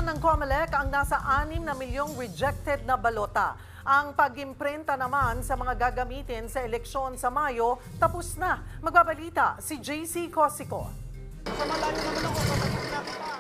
Tiningnan ng COMELEC ang nasa 6 na milyong rejected na balota. Ang pag-imprinta naman sa mga gagamitin sa eleksyon sa Mayo, tapos na. Magbabalita si JC Cosico.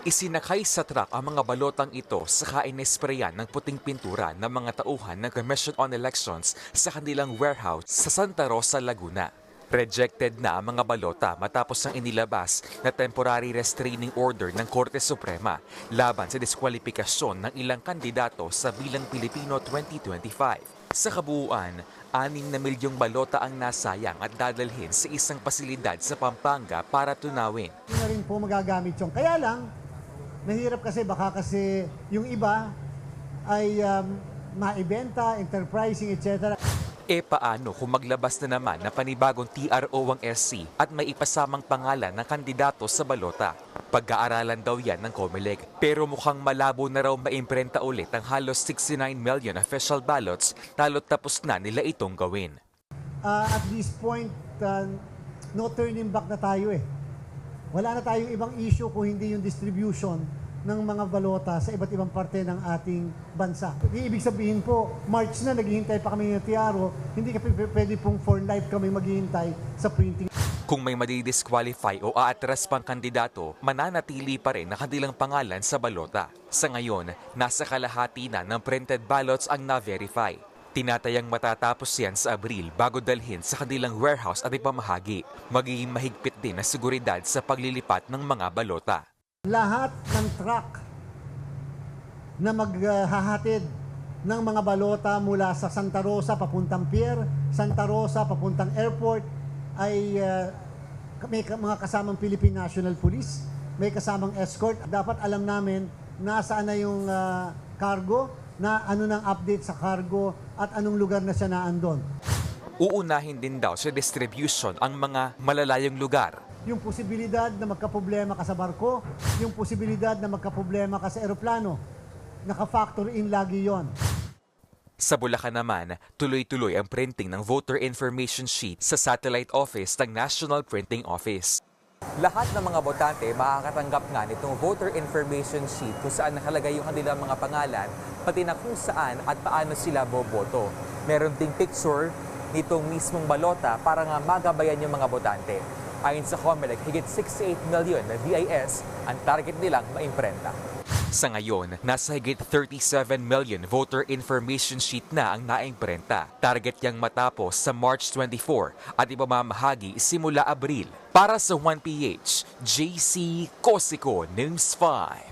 Isinakay sa truck ang mga balotang ito saka inesprayan ng puting pintura ng mga tauhan ng Commission on Elections sa kanilang warehouse sa Santa Rosa, Laguna. Rejected na ang mga balota matapos ang inilabas na temporary restraining order ng Korte Suprema laban sa diskwalifikasyon ng ilang kandidato sa Bilang Pilipino 2025. Sa kabuuan, 6 na milyong balota ang nasayang at dadalhin sa isang pasilidad sa Pampanga para tunawin. Hindi na rin po magagamit yung. Kaya lang, mahirap kasi baka kasi yung iba ay maibenta, enterprising, etc. Paano kung maglabas na naman na panibagong TRO ang SC at may ipasamang pangalan ng kandidato sa balota? Pag-aaralan daw yan ng COMELEC. Pero mukhang malabo na raw maimprenta ulit ang halos 69 million official ballots talo't tapos na nila itong gawin. At this point, no turning back na tayo eh. Wala na tayong ibang issue kung hindi yung distribution ng mga balota sa iba't ibang parte ng ating bansa. Ibig sabihin po, March na, naghihintay pa kami ng TRO, hindi ka pwede pong for life kami maghihintay sa printing. Kung may madi-disqualify o aatras pang kandidato, mananatili pa rin ang kanilang pangalan sa balota. Sa ngayon, nasa kalahati na ng printed ballots ang na-verify. Tinatayang matatapos yan sa Abril bago dalhin sa kanilang warehouse at ipamahagi. Magiging mahigpit din na seguridad sa paglilipat ng mga balota. Lahat ng truck na maghahatid ng mga balota mula sa Santa Rosa papuntang pier, Santa Rosa papuntang airport ay may mga kasamang Philippine National Police, may kasamang escort. Dapat alam namin nasaan na yung cargo, na ano nang update sa cargo at anong lugar na siya naandon. Uunahin din daw sa distribution ang mga malalayong lugar. Yung posibilidad na magkaproblema ka sa barko, yung posibilidad na magkaproblema ka sa eroplano, naka-factor in lagi yon. Sa Bulacan naman, tuloy-tuloy ang printing ng voter information sheet sa satellite office ng National Printing Office. Lahat ng mga botante makakatanggap nga nitong voter information sheet kung saan nakalagay yung kanilang mga pangalan, pati na kung saan at paano sila boboto. Meron ding picture nitong mismong balota para nga magabayan yung mga botante. Ayon sa COMELEC, higit 68 million na VIS ang target nilang maimprenta. Sa ngayon, nasa higit 37 million voter information sheet na ang naimprenta. Target yang matapos sa March 24 at ipamamahagi simula Abril. Para sa 1PH, JC Cosico, News 5.